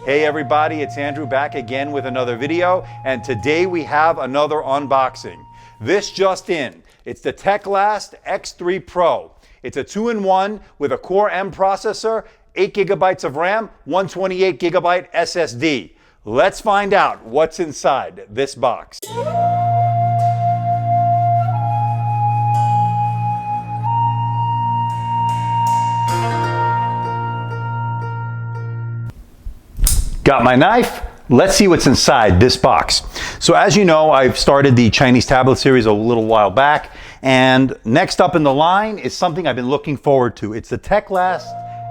Hey everybody, it's Andrew back again with another video, and today we have another unboxing. This just in, it's the Teclast X3 Pro. It's a 2-in-1 with a Core M processor, 8 GB of RAM, 128 GB SSD. Let's find out what's inside this box. Got my knife. Let's see what's inside this box. So as you know, I've started the Chinese tablet series a little while back, and next up in the line is something I've been looking forward to. It's the Teclast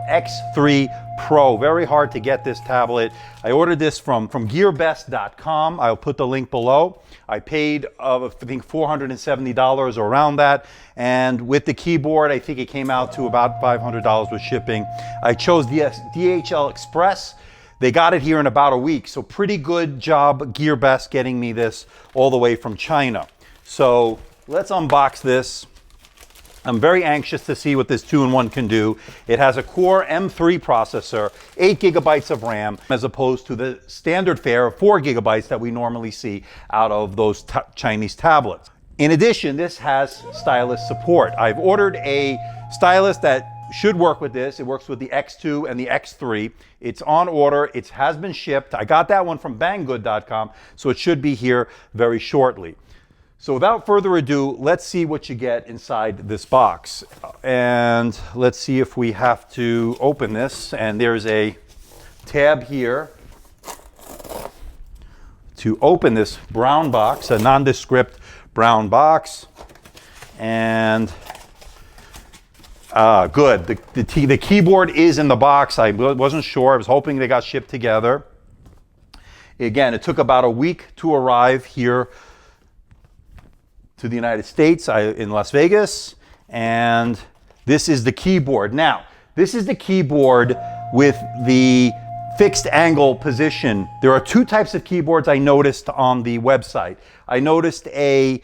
X3 Pro. Very hard to get this tablet. I ordered this from gearbest.com. I'll put the link below. I paid, I think, $470 or around that. And with the keyboard, I think it came out to about $500 with shipping. I chose the DHL Express. They got it here in about a week, so pretty good job, GearBest, getting me this all the way from China. So let's unbox this. I'm very anxious to see what this 2-in-1 can do. It has a Core M3 processor, 8 GB of RAM, as opposed to the standard fare of 4 GB that we normally see out of those Chinese tablets. In addition, this has stylus support. I've ordered a stylus that should work with this. It works with the X2 and the X3. It's on order. It has been shipped. I got that one from banggood.com, so it should be here very shortly. So without further ado, let's see what you get inside this box. And let's see if we have to open this. And there's a tab here to open this brown box, a nondescript brown box. And good. The keyboard is in the box. I wasn't sure. I was hoping they got shipped together. Again, it took about a week to arrive here to the United States in Las Vegas. And this is the keyboard. Now, this is the keyboard with the fixed angle position. There are two types of keyboards I noticed on the website. I noticed a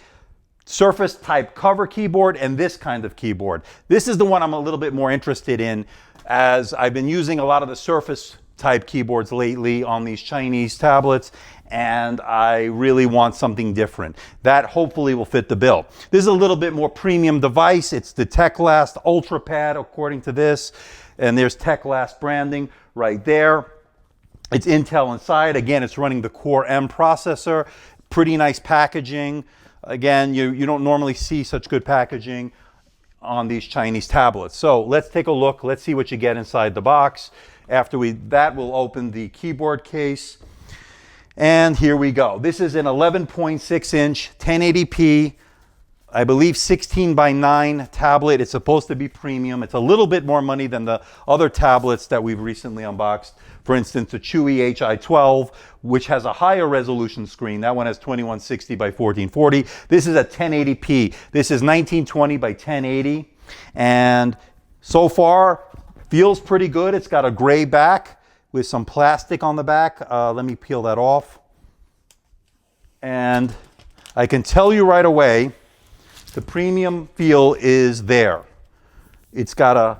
Surface type cover keyboard and this kind of keyboard. This is the one I'm a little bit more interested in, as I've been using a lot of the Surface type keyboards lately on these Chinese tablets, and I really want something different. That hopefully will fit the bill. This is a little bit more premium device. It's the Teclast UltraPad according to this, and there's Teclast branding right there. It's Intel inside. Again, it's running the Core M processor. Pretty nice packaging. Again, you don't normally see such good packaging on these Chinese tablets. So let's take a look. Let's see what you get inside the box. After that, we'll open the keyboard case. And here we go. This is an 11.6-inch 1080p, I believe 16:9 tablet. It's supposed to be premium. It's a little bit more money than the other tablets that we've recently unboxed. For instance, the Chewy HI12, which has a higher resolution screen. That one has 2160 by 1440. This is a 1080p. This is 1920 by 1080. And so far, feels pretty good. It's got a gray back with some plastic on the back. Let me peel that off. And I can tell you right away, the premium feel is there. It's got a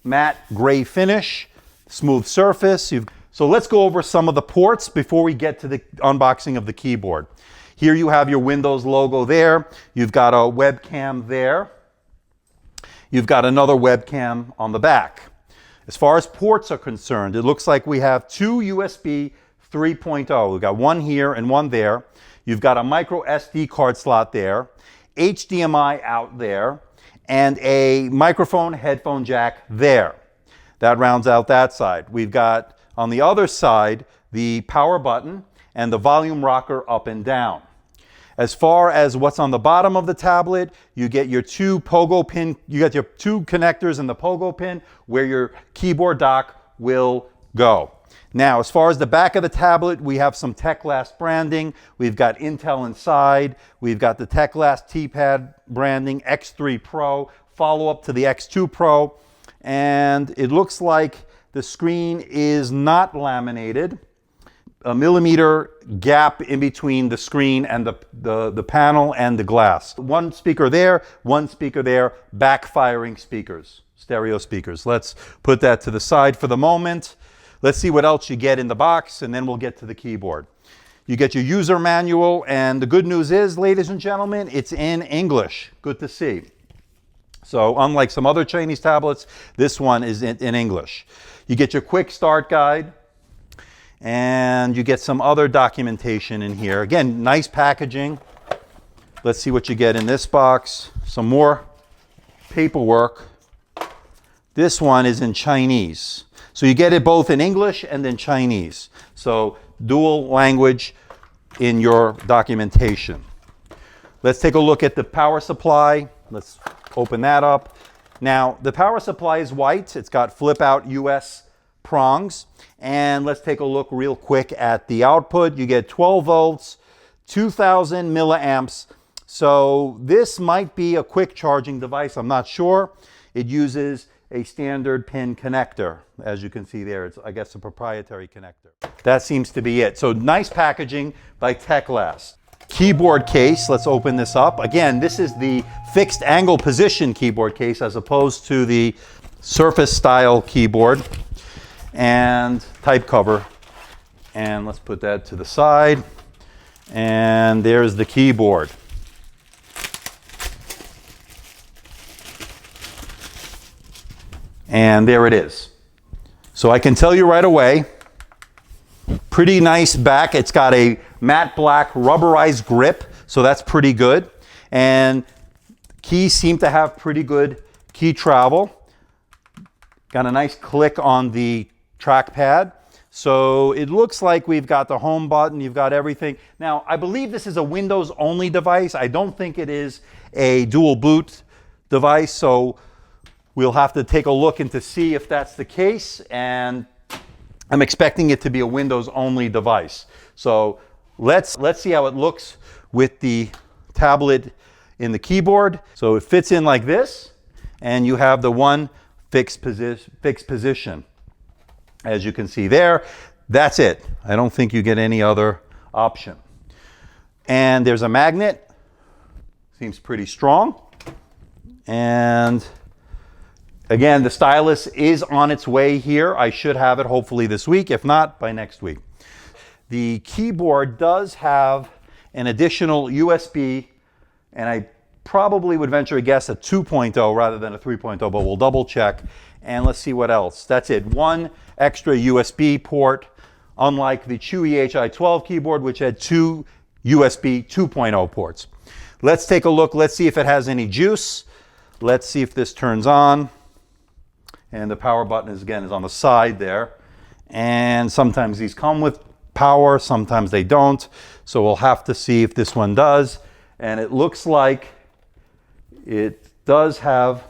matte gray finish, smooth surface. So let's go over some of the ports before we get to the unboxing of the keyboard. Here you have your Windows logo there. You've got a webcam there. You've got another webcam on the back. As far as ports are concerned, it looks like we have two USB 3.0. We've got one here and one there. You've got a micro SD card slot there, HDMI out there, and a microphone headphone jack there. That rounds out that side. We've got on the other side the power button and the volume rocker up and down. As far as what's on the bottom of the tablet, you get your two pogo pin, you got your two connectors and the pogo pin where your keyboard dock will go. Now, as far as the back of the tablet, we have some Teclast branding. We've got Intel inside. We've got the Teclast T-Pad branding, X3 Pro, follow up to the X2 Pro. And it looks like the screen is not laminated. A millimeter gap in between the screen and the panel and the glass. One speaker there, backfiring speakers, stereo speakers. Let's put that to the side for the moment. Let's see what else you get in the box, and then we'll get to the keyboard. You get your user manual, and the good news is, ladies and gentlemen, it's in English. Good to see. So unlike some other Chinese tablets, this one is in English. You get your quick start guide, and you get some other documentation in here. Again, nice packaging. Let's see what you get in this box. Some more paperwork. This one is in Chinese. So you get it both in English and in Chinese. So dual language in your documentation. Let's take a look at the power supply. Let's open that up. Now, the power supply is white. It's got flip out US prongs. And let's take a look real quick at the output. You get 12 volts, 2000 milliamps. So this might be a quick charging device. I'm not sure. It uses a standard pin connector. As you can see there, it's, I guess, a proprietary connector. That seems to be it. So nice packaging by Teclast. Keyboard case, let's open this up. Again, this is the fixed angle position keyboard case as opposed to the Surface style keyboard. And type cover. And let's put that to the side. And there's the keyboard. And there it is. So I can tell you right away, pretty nice back. It's got a matte black rubberized grip, so that's pretty good. And keys seem to have pretty good key travel. Got a nice click on the trackpad. So it looks like we've got the home button, you've got everything. Now, I believe this is a Windows only device. I don't think it is a dual boot device, so we'll have to take a look and to see if that's the case, and I'm expecting it to be a Windows only device. So let's see how it looks with the tablet in the keyboard. So it fits in like this, and you have the one fixed position. As you can see there, that's it. I don't think you get any other option. And there's a magnet, seems pretty strong. And again, the stylus is on its way here. I should have it hopefully this week, if not by next week. The keyboard does have an additional USB, and I probably would venture a guess a 2.0 rather than a 3.0, but we'll double check. And let's see what else. That's it. One extra USB port, unlike the Chewy HI12 keyboard, which had two USB 2.0 ports. Let's take a look. Let's see if it has any juice. Let's see if this turns on. And the power button is, again, is on the side there. And sometimes these come with power, sometimes they don't. So we'll have to see if this one does. And it looks like it does have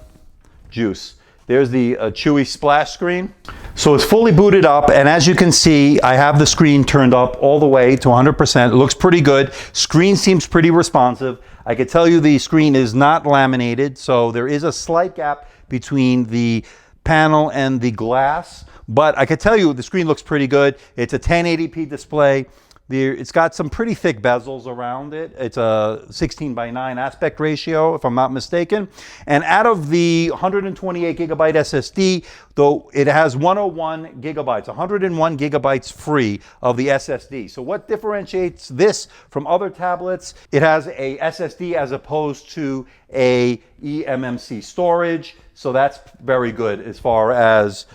juice. There's the Chewy splash screen. So it's fully booted up, and as you can see, I have the screen turned up all the way to 100%. It looks pretty good. Screen seems pretty responsive. I can tell you the screen is not laminated, so there is a slight gap between the panel and the glass, but I can tell you the screen looks pretty good. It's a 1080p display. It's got some pretty thick bezels around it. It's a 16:9 aspect ratio, if I'm not mistaken. And out of the 128 gigabyte SSD, though, it has 101 gigabytes, 101 gigabytes free of the SSD. So what differentiates this from other tablets? It has a SSD as opposed to a eMMC storage. So that's very good as far as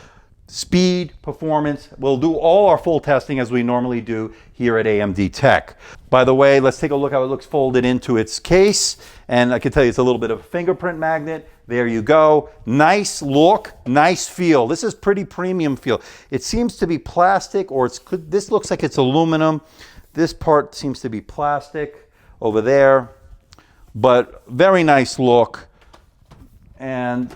speed, performance. We'll do all our full testing as we normally do here at AMD Tech. By the way, let's take a look how it looks folded into its case. And I can tell you it's a little bit of a fingerprint magnet. There you go. Nice look, nice feel. This is pretty premium feel. It seems to be plastic, or this looks like it's aluminum. This part seems to be plastic over there, but very nice look. And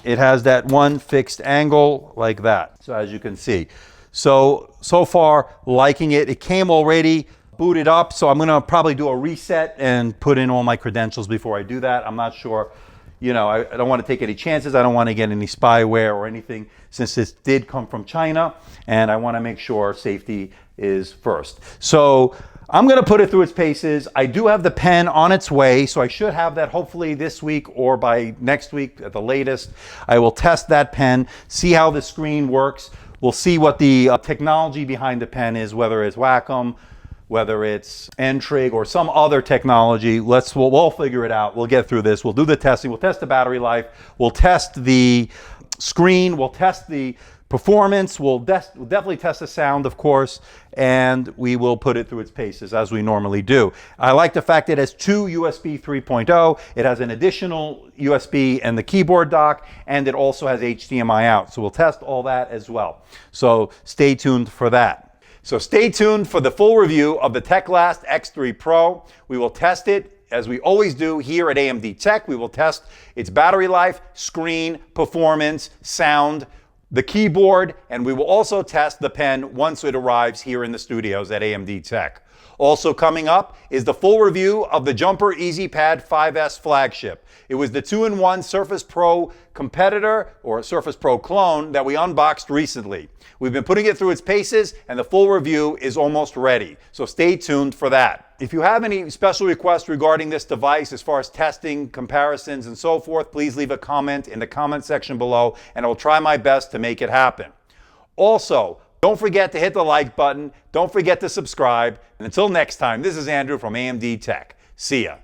it has that one fixed angle like that. So as you can see. So far liking it. It came already booted up, so I'm gonna probably do a reset and put in all my credentials before I do that. I'm not sure, you know, I don't want to take any chances. I don't want to get any spyware or anything, since this did come from China, and I want to make sure safety is first. So I'm going to put it through its paces. I do have the pen on its way, so I should have that hopefully this week or by next week at the latest. I will test that pen, see how the screen works. We'll see what the technology behind the pen is, whether it's Wacom, whether it's N-Trig or some other technology. We'll figure it out. We'll get through this. We'll do the testing. We'll test the battery life. We'll test the screen. We'll test the performance. We'll definitely test the sound, of course, and we will put it through its paces as we normally do. I like the fact that it has two USB 3.0. It has an additional USB and the keyboard dock, and it also has HDMI out. So we'll test all that as well. So stay tuned for that. So stay tuned for the full review of the Teclast X3 Pro. We will test it as we always do here at AMD Tech. We will test its battery life, screen, performance, sound, the keyboard, and we will also test the pen once it arrives here in the studios at AMD Tech. Also coming up is the full review of the Jumper EasyPad 5S flagship. It was the 2-in-1 Surface Pro competitor or Surface Pro clone that we unboxed recently. We've been putting it through its paces and the full review is almost ready. So stay tuned for that. If you have any special requests regarding this device as far as testing, comparisons, and so forth, please leave a comment in the comment section below and I'll try my best to make it happen. Also, don't forget to hit the like button. Don't forget to subscribe. And until next time, this is Andrew from AMD Tech. See ya.